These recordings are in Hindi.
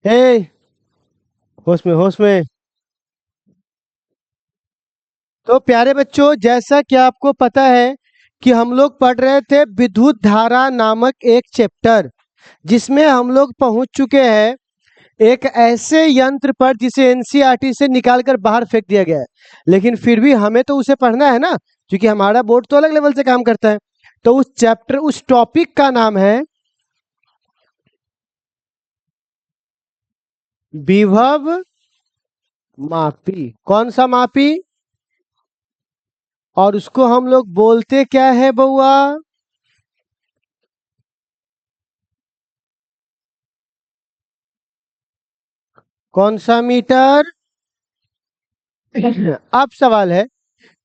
हे, होश में होश में। तो प्यारे बच्चों, जैसा कि आपको पता है कि हम लोग पढ़ रहे थे विद्युत धारा नामक एक चैप्टर, जिसमें हम लोग पहुंच चुके हैं एक ऐसे यंत्र पर जिसे एनसीईआरटी से निकाल कर बाहर फेंक दिया गया है। लेकिन फिर भी हमें तो उसे पढ़ना है ना, क्योंकि हमारा बोर्ड तो अलग लेवल से काम करता है। तो उस चैप्टर, उस टॉपिक का नाम है विभव मापी। कौन सा मापी? और उसको हम लोग बोलते क्या है बउआ? कौन सा मीटर? अब सवाल है,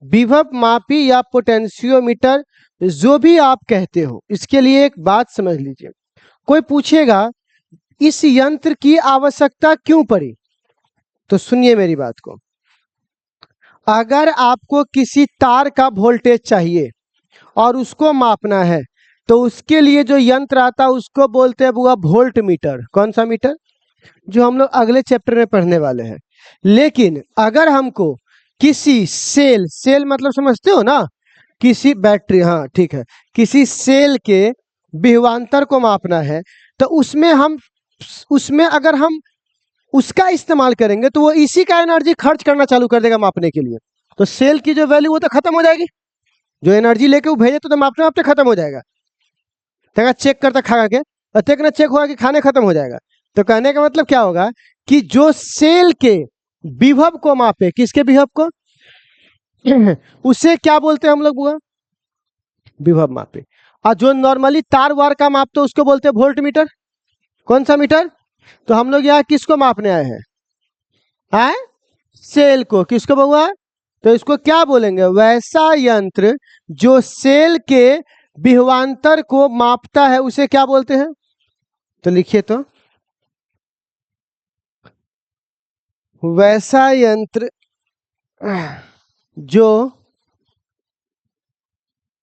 विभव मापी या पोटेंशियोमीटर, जो भी आप कहते हो, इसके लिए एक बात समझ लीजिए। कोई पूछेगा इस यंत्र की आवश्यकता क्यों पड़ी, तो सुनिए मेरी बात को। अगर आपको किसी तार का वोल्टेज चाहिए और उसको मापना है, तो उसके लिए जो यंत्र आता है उसको बोलते हैं बुआ वोल्ट मीटर। कौन सा मीटर? जो हम लोग अगले चैप्टर में पढ़ने वाले हैं। लेकिन अगर हमको किसी सेल, सेल मतलब समझते हो ना, किसी बैटरी, हाँ ठीक है, किसी सेल के विभवांतर को मापना है, तो उसमें अगर हम उसका इस्तेमाल करेंगे तो वो इसी का एनर्जी खर्च करना चालू कर देगा मापने के लिए। तो सेल की जो वैल्यू वो तो खत्म हो जाएगी, जो एनर्जी लेके वो भेजे तो मापते मापते खत्म हो जाएगा। तो चेक करता खा के, और तक ना चेक हुआ कि खाने खत्म हो जाएगा। तो कहने का मतलब क्या होगा कि जो सेल के विभव को मापे, किसके विभव को? उसे क्या बोलते हैं हम लोग बुआ? विभव मापे। और जो नॉर्मली तार वार का मापते हैं उसको बोलते हैं वोल्ट मीटर। कौन सा मीटर? तो हम लोग यहाँ किसको मापने आए हैं? हाँ, सेल को। किसको बउआ? तो इसको क्या बोलेंगे? वैसा यंत्र जो सेल के विभवांतर को मापता है उसे क्या बोलते हैं? तो लिखिए तो, वैसा यंत्र जो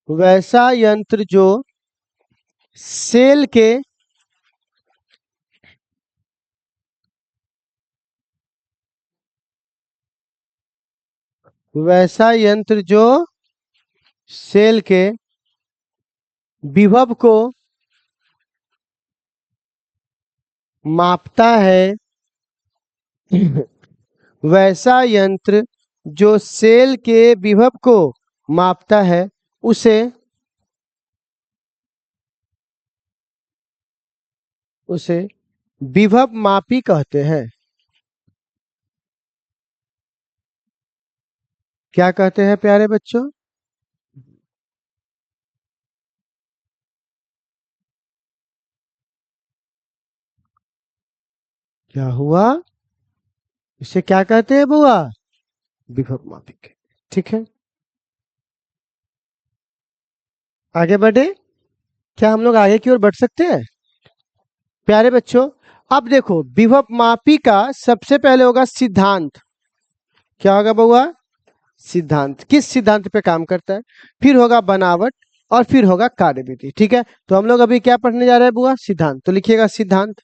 वैसा यंत्र जो सेल के वैसा यंत्र जो सेल के विभव को मापता है, वैसा यंत्र जो सेल के विभव को मापता है उसे उसे विभव मापी कहते हैं। क्या कहते हैं प्यारे बच्चों? क्या हुआ? इसे क्या कहते हैं बुआ? विभव मापी के। ठीक है, आगे बढ़े। क्या हम लोग आगे की ओर बढ़ सकते हैं प्यारे बच्चों? अब देखो, विभव मापी का सबसे पहले होगा सिद्धांत। क्या होगा बउआ? सिद्धांत। किस सिद्धांत पे काम करता है? फिर होगा बनावट, और फिर होगा कार्यविधि। ठीक है, तो हम लोग अभी क्या पढ़ने जा रहे हैं बुआ? सिद्धांत। तो लिखिएगा सिद्धांत।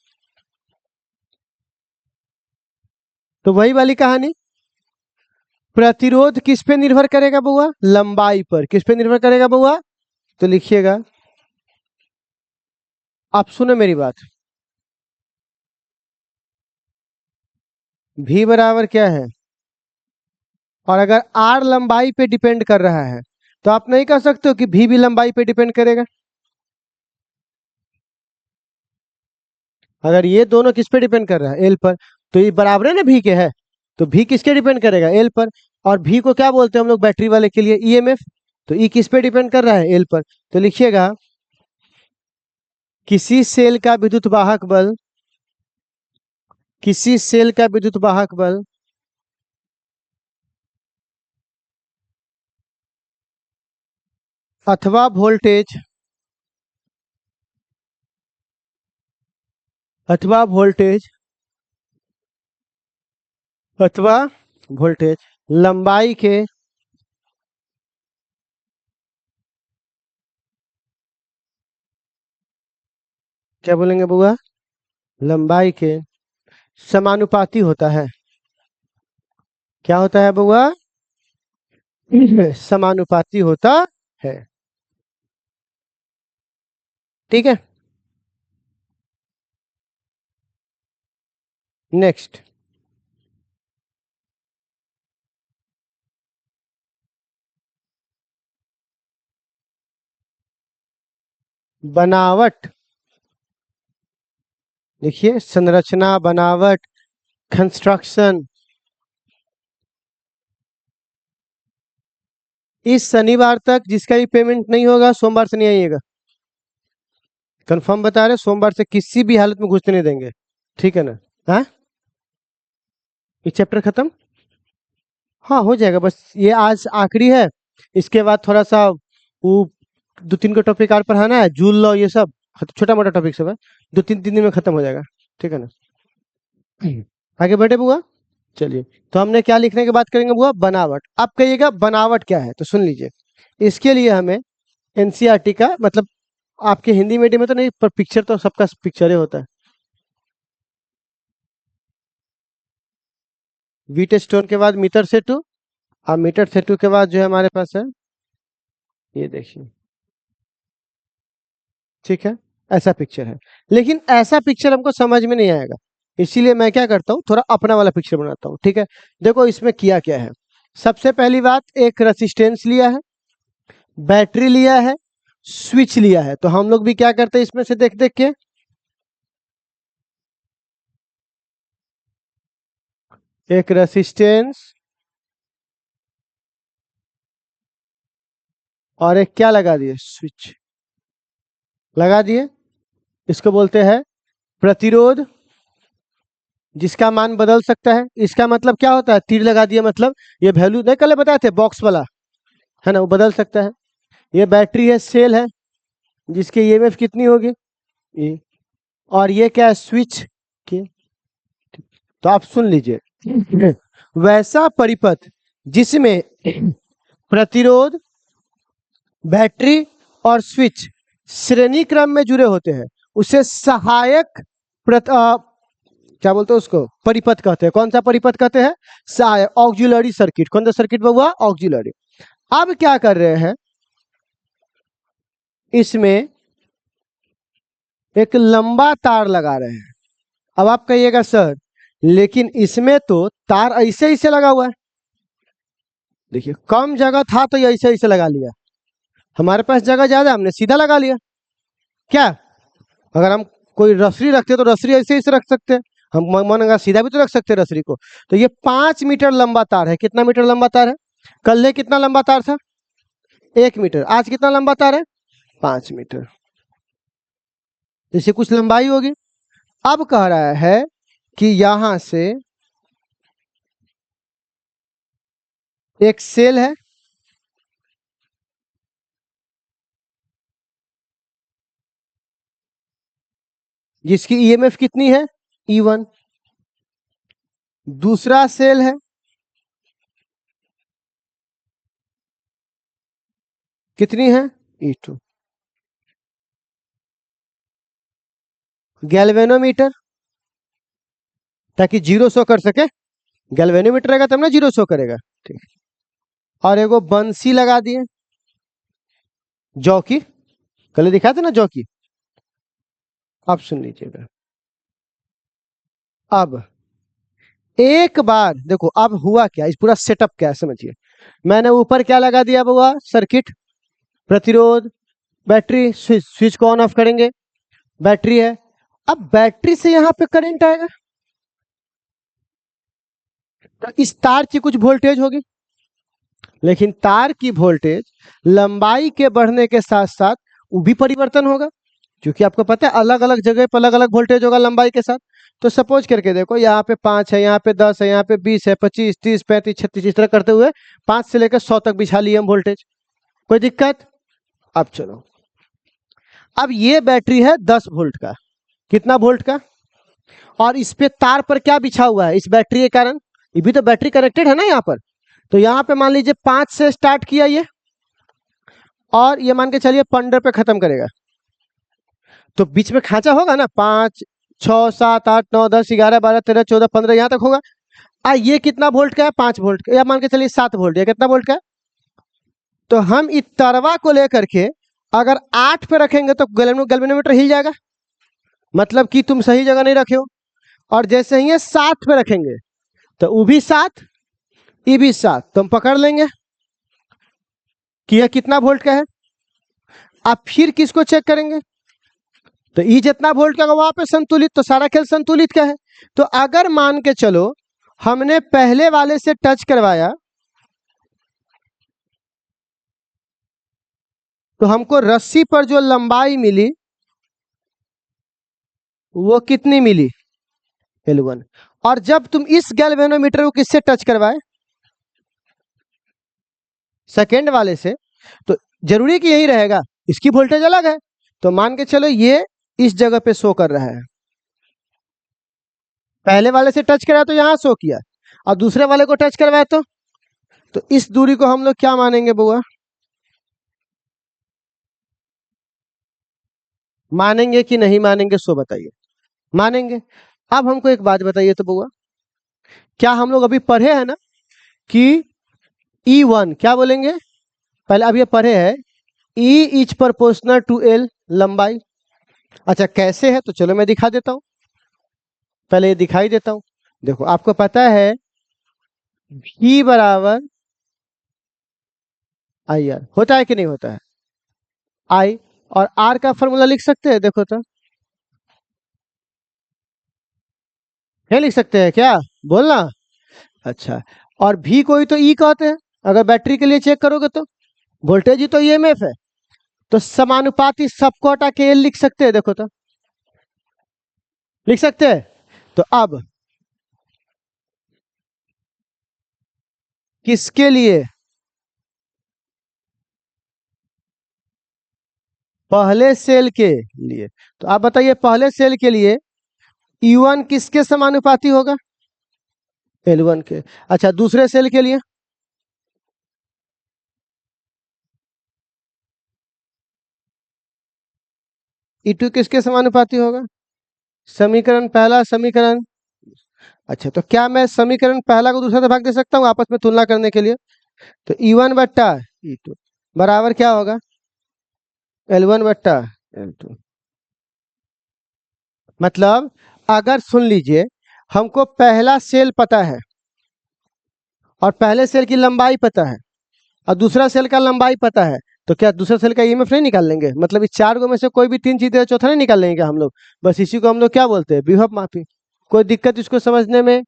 तो वही वाली कहानी, प्रतिरोध किस पे निर्भर करेगा बुआ? लंबाई पर। किस पे निर्भर करेगा बुआ? तो लिखिएगा, आप सुनो मेरी बात। V बराबर क्या है? और अगर R लंबाई पे डिपेंड कर रहा है, तो आप नहीं कह सकते हो कि V भी लंबाई पे डिपेंड करेगा। अगर ये दोनों किस पे डिपेंड कर रहा है? L पर। तो ये बराबर है ना V के है, तो V किसके डिपेंड करेगा? L पर। और V को क्या बोलते हैं हम लोग बैटरी वाले के लिए? EMF। तो E किस पे डिपेंड कर रहा है? L पर। तो लिखिएगा, किसी सेल का विद्युत वाहक बल, किसी सेल का विद्युत वाहक बल अथवा वोल्टेज, अथवा वोल्टेज अथवा वोल्टेज लंबाई के क्या बोलेंगे बुआ? लंबाई के समानुपाती होता है। क्या होता है बउआ? समानुपाती होता है। ठीक है, नेक्स्ट। बनावट। देखिए, संरचना, बनावट, कंस्ट्रक्शन। इस शनिवार तक जिसका भी पेमेंट नहीं होगा सोमवार से नहीं आइएगा। कंफर्म बता रहे, सोमवार से किसी भी हालत में घुसने नहीं देंगे। ठीक है ना? हाँ, ये चैप्टर खत्म। हाँ, हो जाएगा, बस ये आज आखिरी है। इसके बाद थोड़ा सा वो 2-3 का टॉपिक और पढ़ाना है, जूल लॉ, ये सब छोटा मोटा टॉपिक सब है। 2-3 दिन में खत्म हो जाएगा। ठीक है ना? आगे बढ़े बुआ। चलिए, तो हमने क्या लिखने की बात करेंगे बुआ? बनावट। आप कहिएगा बनावट क्या है, तो सुन लीजिए। इसके लिए हमें एनसीईआरटी का मतलब, आपके हिंदी मीडियम में तो नहीं, पर पिक्चर तो सबका पिक्चर ही होता है। वीट स्टोन के बाद मीटर सेतु, और मीटर सेतु के बाद जो है हमारे पास है, ये देखिए। ठीक है, ऐसा पिक्चर है। लेकिन ऐसा पिक्चर हमको समझ में नहीं आएगा, इसीलिए मैं क्या करता हूँ, थोड़ा अपना वाला पिक्चर बनाता हूँ। ठीक है, देखो इसमें किया क्या है। सबसे पहली बात, एक रेसिस्टेंस लिया है, बैटरी लिया है, स्विच लिया है। तो हम लोग भी क्या करते हैं इसमें से देख देख के, एक रेसिस्टेंस और एक क्या लगा दिए, स्विच लगा दिए। इसको बोलते हैं प्रतिरोध, जिसका मान बदल सकता है। इसका मतलब क्या होता है, तीर लगा दिया मतलब ये वैल्यू नहीं, कल बताए थे बॉक्स वाला, है ना, वो बदल सकता है। ये बैटरी है, सेल है, जिसकी ईएमएफ कितनी होगी, ये। और ये क्या है, स्विच की। तो आप सुन लीजिए, वैसा परिपथ जिसमें प्रतिरोध, बैटरी और स्विच श्रेणी क्रम में जुड़े होते हैं, उसे सहायक क्या बोलते हैं उसको, परिपथ कहते हैं। कौन सा परिपथ कहते हैं? सहायक, ऑक्सिलरी सर्किट। कौन सा सर्किट हुआ? ऑक्सिलरी। अब क्या कर रहे हैं, इसमें एक लंबा तार लगा रहे हैं। अब आप कहिएगा सर, लेकिन इसमें तो तार ऐसे ऐसे लगा हुआ है। देखिए, कम जगह था तो ये ऐसे ऐसे लगा लिया, हमारे पास जगह ज्यादा, हमने सीधा लगा लिया। क्या, अगर हम कोई रसरी रखते तो रसरी ऐसे ऐसे रख सकते हैं, हम मन अगर सीधा भी तो रख सकते हैं रसरी को। तो ये 5 मीटर लंबा तार है। कितना मीटर लंबा तार है? कल कितना लंबा तार था? 1 मीटर। आज कितना लंबा तार है? 5 मीटर। जैसे कुछ लंबाई होगी। अब कह रहा है कि यहां से एक सेल है, जिसकी ईएमएफ कितनी है, E1। दूसरा सेल है, कितनी है, E2। गैल्वेनोमीटर, ताकि जीरो शो कर सके। गैल्वेनोमीटर रहेगा तब ना जीरो शो करेगा। ठीक। और एगो बंसी लगा दिए, जॉकी, कल दिखाया था ना जॉकी। आप सुन लीजिएगा। अब एक बार देखो, अब हुआ क्या, इस पूरा सेटअप क्या है समझिए। मैंने ऊपर क्या लगा दिया हुआ, सर्किट, प्रतिरोध, बैटरी, स्विच। स्विच को ऑन ऑफ करेंगे, बैटरी है। अब बैटरी से यहां पे करंट आएगा, तो इस तार की कुछ वोल्टेज होगी। लेकिन तार की वोल्टेज लंबाई के बढ़ने के साथ साथ वो भी परिवर्तन होगा, क्योंकि आपको पता है अलग अलग जगह पर अलग अलग वोल्टेज होगा लंबाई के साथ। तो सपोज करके देखो, यहाँ पे 5 है, यहाँ पे 10 है, यहाँ पे 20 है, 25, 30, 35, 36, इस तरह करते हुए 5 से लेकर 100 तक बिछा लिए हम वोल्टेज। कोई दिक्कत? अब चलो, अब ये बैटरी है 10 वोल्ट का। कितना वोल्ट का? और इस पे तार पर क्या बिछा हुआ है, इस बैटरी के कारण, ये भी तो बैटरी कनेक्टेड है ना यहाँ पर। तो यहाँ पे मान लीजिए 5 से स्टार्ट किया ये, और ये मान के चलिए 15 पे खत्म करेगा। तो बीच में खांचा होगा ना, 5, 6 7 8 9 10 11 12 13 14 15 यहाँ तक होगा। ये कितना वोल्ट का है? 5 वोल्ट का, या मान के चलिए 7 वोल्ट, या कितना वोल्ट का है? तो हम इस तरवा को लेकर के अगर 8 पे रखेंगे तो गैल्वेनोमीटर हिल जाएगा, मतलब कि तुम सही जगह नहीं रखे हो। और जैसे ही ये 7 पे रखेंगे तो वो भी 7, ये भी 7, तो हम पकड़ लेंगे कि यह कितना वोल्ट का है। आप फिर किसको चेक करेंगे? तो ई जितना वोल्ट का वहां पे संतुलित, तो सारा खेल संतुलित का है। तो अगर मान के चलो हमने पहले वाले से टच करवाया तो हमको रस्सी पर जो लंबाई मिली वो कितनी मिली? L1। और जब तुम इस गैल्वेनोमीटर को किससे टच करवाए? सेकेंड वाले से, तो जरूरी कि यही रहेगा, इसकी वोल्टेज अलग है। तो मान के चलो ये इस जगह पे शो कर रहा है, पहले वाले से टच कराया तो यहां शो किया, और दूसरे वाले को टच करवाया तो इस दूरी को हम लोग क्या मानेंगे बुआ? मानेंगे कि नहीं मानेंगे, सो बताइए। मानेंगे। अब हमको एक बात बताइए तो बुआ, क्या हम लोग अभी पढ़े हैं ना कि E1 क्या बोलेंगे? पहले अब ये पढ़े हैं E is proportional to L, लंबाई। अच्छा कैसे है? तो चलो मैं दिखा देता हूं, पहले ये दिखाई देता हूं। देखो आपको पता है V बराबर IR होता है कि नहीं होता है? I, और R का फॉर्मूला लिख सकते हैं, देखो तो नहीं लिख सकते हैं क्या? बोलना। अच्छा, और V को ही तो E कहते हैं, अगर बैटरी के लिए चेक करोगे तो वोल्टेज ही तो EMF है, तो समानुपाती सबको हटा के L लिख सकते हैं, देखो तो लिख सकते हैं। तो अब किसके लिए? पहले सेल के लिए। तो आप बताइए पहले सेल के लिए E1 किसके समानुपाती होगा? L1 के। अच्छा दूसरे सेल के लिए? E2 किसके समानुपाती होगा? समीकरण पहला, समीकरण। अच्छा तो क्या मैं समीकरण पहला को दूसरा से भाग दे सकता हूँ आपस में तुलना करने के लिए? तो E1 बट्टा E2 बराबर क्या होगा? L1 बट्टा L2। मतलब अगर सुन लीजिए, हमको पहला सेल पता है और पहले सेल की लंबाई पता है और दूसरा सेल का लंबाई पता है, तो क्या दूसरा सेल का ईएमएफ नहीं निकाल लेंगे? मतलब इस 4 गो में से कोई भी 3 चीजें चौथा नहीं निकाल लेंगे क्या हम लोग? बस इसी को हम लोग क्या बोलते हैं? विभव मापी। कोई दिक्कत इसको समझने में?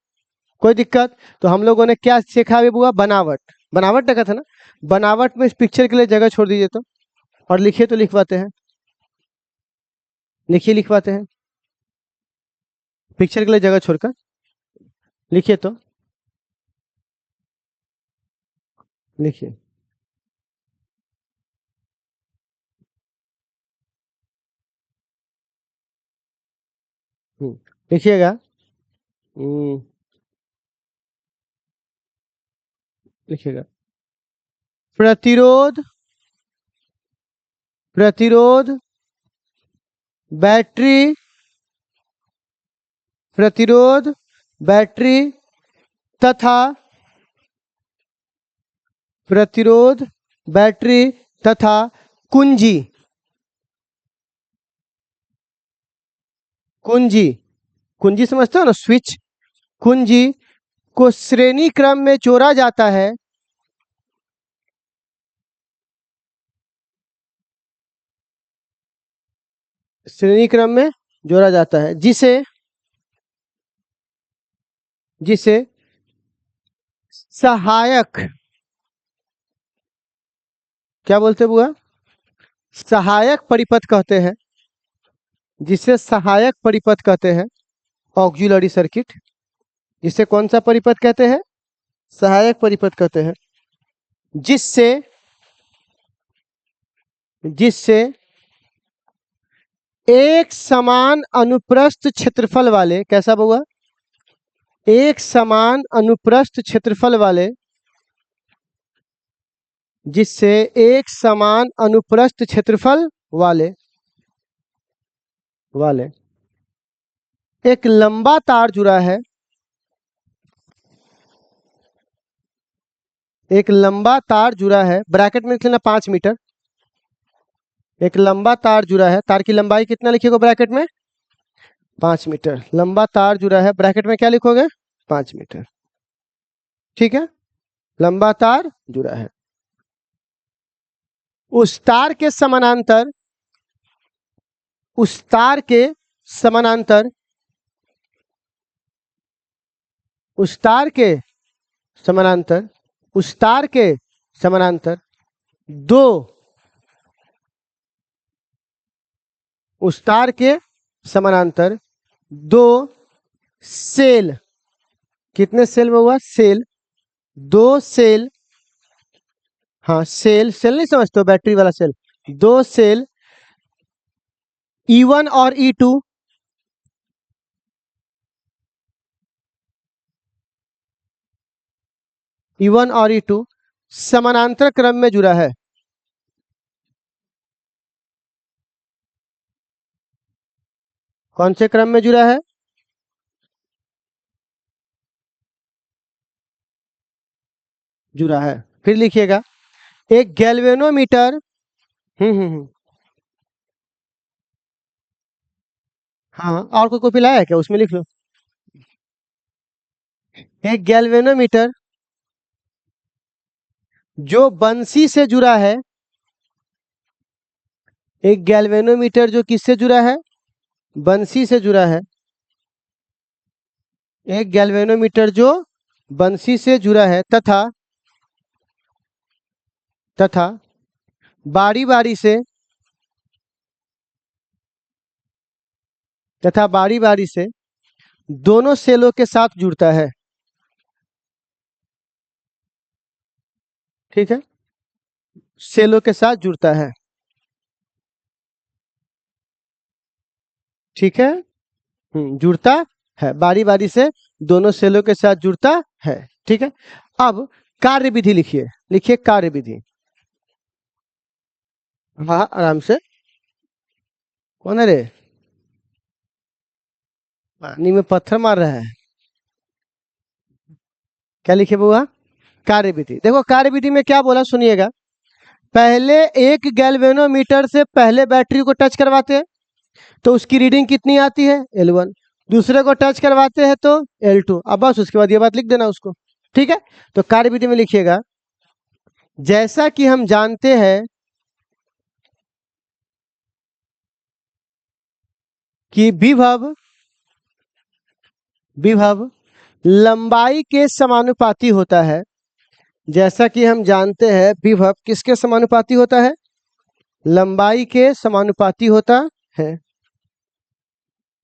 कोई दिक्कत? तो हम लोगों ने क्या सीखा अभी बुआ? बनावट। बनावट देखा था ना? बनावट में इस पिक्चर के लिए जगह छोड़ दीजिए तो, और लिखिए तो लिखवाते हैं, लिखिए लिखवाते हैं, पिक्चर के लिए जगह छोड़कर लिखिए तो, लिखिए। लिखिएगा। हम्म, लिखिएगा। प्रतिरोध, प्रतिरोध, बैटरी, प्रतिरोध, बैटरी तथा, प्रतिरोध, बैटरी तथा कुंजी, कुंजी, कुंजी समझते हो ना? स्विच। कुंजी को श्रेणी क्रम में जोड़ा जाता है, श्रेणी क्रम में जोड़ा जाता है, जिसे, जिसे सहायक, क्या बोलते हैं बुआ? सहायक परिपथ कहते हैं, जिसे सहायक परिपथ कहते हैं, ऑक्सिलरी सर्किट। जिसे कौन सा परिपथ कहते हैं? सहायक परिपथ कहते हैं। जिससे, जिससे एक समान अनुप्रस्थ क्षेत्रफल वाले, कैसा बुआ? एक समान अनुप्रस्थ क्षेत्रफल वाले, जिससे एक समान अनुप्रस्थ क्षेत्रफल वाले, वाले एक लंबा तार जुड़ा है, एक लंबा तार जुड़ा है, ब्रैकेट में लिख लेना 5 मीटर। एक लंबा तार जुड़ा है, तार की लंबाई कितना लिखिएगा ब्रैकेट में? 5 मीटर। लंबा तार जुड़ा है, ब्रैकेट में क्या लिखोगे? 5 मीटर। ठीक है, लंबा तार जुड़ा है। उस तार के समानांतर, उस तार के समानांतर, उस तार के समानांतर, उस तार के समानांतर दो, उस तार के समानांतर दो सेल, कितने सेल में हुआ? सेल, दो सेल, हाँ सेल, सेल नहीं समझते हो, बैटरी वाला सेल। दो सेल E1 और E2, E1 और E2 समानांतर क्रम में जुड़ा है। कौन से क्रम में जुड़ा है? जुड़ा है। फिर लिखिएगा, एक गैल्वेनोमीटर, हाँ और कोई कॉपी लाया है क्या? उसमें लिख लो। एक गैल्वेनोमीटर जो बंसी से जुड़ा है, एक गैल्वेनोमीटर जो किससे जुड़ा है? बंसी से जुड़ा है। एक गैल्वेनोमीटर जो बंसी से जुड़ा है तथा तथा बारी बारी से, तथा बारी बारी से दोनों सेलों के साथ जुड़ता है। ठीक है, सेलों के साथ जुड़ता है। ठीक है, जुड़ता है, बारी बारी से दोनों सेलों के साथ जुड़ता है। ठीक है, अब कार्य विधि लिखिए, लिखिए कार्य विधि। हाँ आराम से। कौन है रे? पानी में पत्थर मार रहा है। क्या लिखे बुआ? कार्य विधि। देखो कार्य विधि में क्या बोला, सुनिएगा। पहले एक गैल्वेनोमीटर से पहले बैटरी को टच करवाते हैं तो उसकी रीडिंग कितनी आती है? L1। दूसरे को टच करवाते हैं तो L2। अब बस उसके बाद ये बात लिख देना उसको। ठीक है, तो कार्य विधि में लिखिएगा, जैसा कि हम जानते हैं कि विभव, विभव लंबाई के समानुपाती होता है। जैसा कि हम जानते हैं विभव किसके समानुपाती होता है? लंबाई के समानुपाती होता है।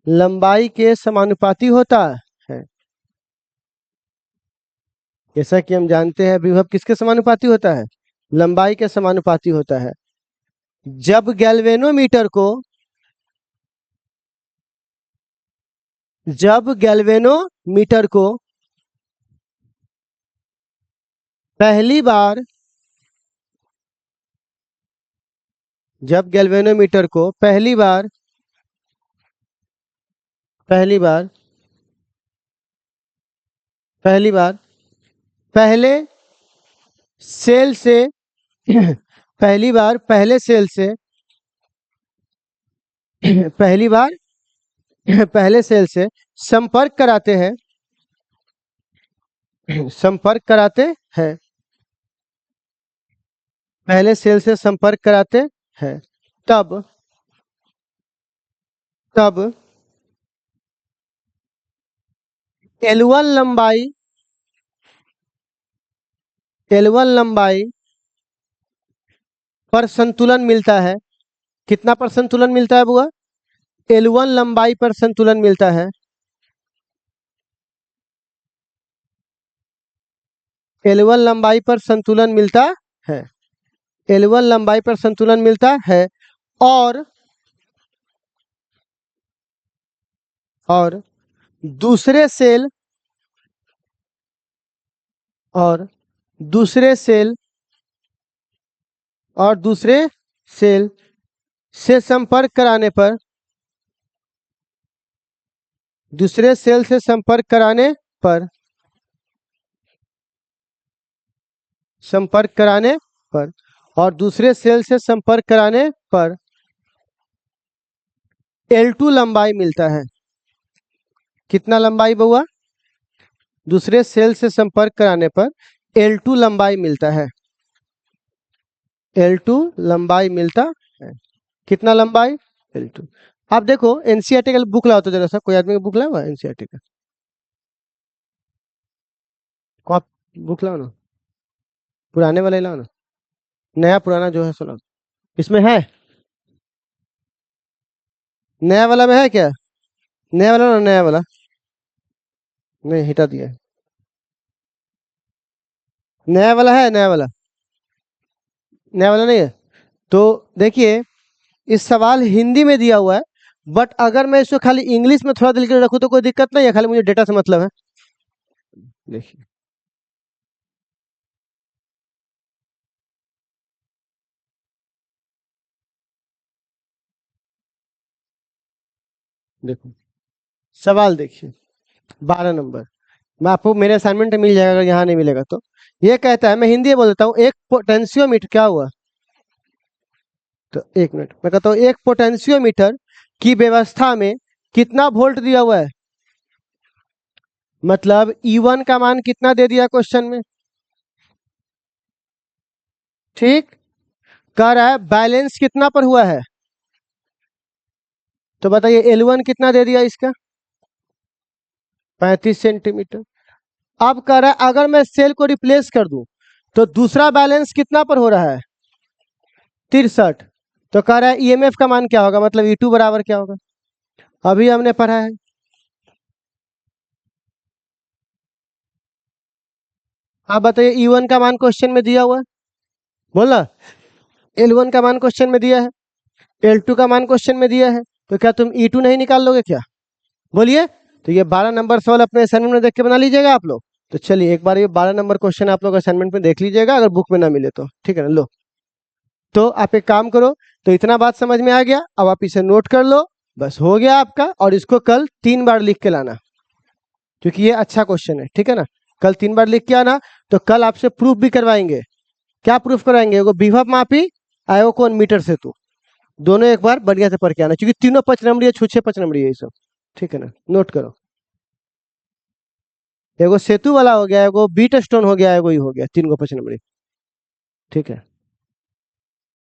लंबाई के समानुपाती होता है। जैसा कि हम जानते हैं विभव किसके समानुपाती होता है? लंबाई के समानुपाती होता है। जब गैल्वेनोमीटर को, जब गैल्वेनोमीटर को पहली बार, जब गैल्वेनोमीटर को पहली बार, पहली बार, पहली बार पहले सेल से पहली बार पहले सेल से पहली बार पहले सेल से संपर्क कराते हैं, संपर्क कराते हैं, पहले सेल से संपर्क कराते हैं, तब तब L1 लंबाई, L1 लंबाई पर संतुलन मिलता है। कितना पर संतुलन मिलता है बुआ? L1 लंबाई पर संतुलन मिलता है। L1 लंबाई पर संतुलन मिलता है। L1 लंबाई पर संतुलन मिलता है और और दूसरे सेल, और दूसरे सेल, और दूसरे सेल से संपर्क कराने पर, दूसरे सेल से संपर्क कराने पर संपर्क कराने पर और दूसरे सेल से संपर्क कराने पर L2 लंबाई मिलता है। कितना लंबाई बहुआ? दूसरे सेल से संपर्क कराने पर L2 लंबाई मिलता है। L2 लंबाई मिलता है। कितना लंबाई? L2। आप देखो एनसीईआरटी का बुक लाओ तो जरा सा, कोई आदमी का बुक लाओ एनसीईआरटी का, कॉप बुक लाओ ना, पुराने वाला ही लाओ ना, नया पुराना जो है सुनाओ। इसमें है, नया वाला में है क्या? नया वाला ना, नया वाला नहीं, हटा दिया है। नया वाला है, नया वाला, नया वाला नहीं है। तो देखिए इस सवाल हिंदी में दिया हुआ है, बट अगर मैं इसको खाली इंग्लिश में थोड़ा दिल के रखूं तो कोई दिक्कत नहीं है, खाली मुझे डेटा से मतलब है। देखिए देखो सवाल देखिए, 12 नंबर। मैं आपको मेरे असाइनमेंट में मिल जाएगा, अगर यहाँ नहीं मिलेगा तो। ये कहता है, मैं हिंदी में बोल देता हूँ, एक पोटेंशियोमीटर क्या हुआ, तो एक मिनट मैं कहता हूँ, एक पोटेंशियोमीटर की व्यवस्था में कितना वोल्ट दिया हुआ है, मतलब E1 का मान कितना दे दिया क्वेश्चन में। ठीक, कह रहा है बैलेंस कितना पर हुआ है, तो बताइए L1 कितना दे दिया इसका, 35 सेंटीमीटर। अब कह रहा है अगर मैं सेल को रिप्लेस कर दूं तो दूसरा बैलेंस कितना पर हो रहा है, 63। तो कह रहा है ईएमएफ का मान क्या होगा, मतलब E2 बराबर क्या होगा, अभी हमने पढ़ा है। आप बताइए E1 का मान क्वेश्चन में दिया हुआ है, बोला L1 का मान क्वेश्चन में दिया है, L2 का मान क्वेश्चन में दिया है, तो क्या तुम E2 नहीं निकाल लोगे क्या, बोलिए। तो ये 12 नंबर सवाल अपने असाइनमेंट में देख के बना लीजिएगा आप लोग। तो चलिए एक बार ये 12 नंबर क्वेश्चन आप लोग असाइनमेंट में देख लीजिएगा, अगर बुक में ना मिले तो, ठीक है ना। लो, तो आप एक काम करो, तो इतना बात समझ में आ गया, अब आप इसे नोट कर लो, बस हो गया आपका। और इसको कल 3 बार लिख के लाना, क्योंकि ये अच्छा क्वेश्चन है, ठीक है ना। कल 3 बार लिख के आना, तो कल आपसे प्रूफ भी करवाएंगे। क्या प्रूफ कराएंगे, एगो विभव मापी आयो कौन मीटर से, तू दोनों एक बार बढ़िया से पढ़ के आना, क्योंकि तीनों 5 नंबरी है, छूछे 5 नंबरी है ये सब, ठीक है ना। नोट करो, एगो सेतु वाला हो गया, एगो बीट स्टोन हो गया, एगो ही हो गया, 3 को 5 नंबरी, ठीक है।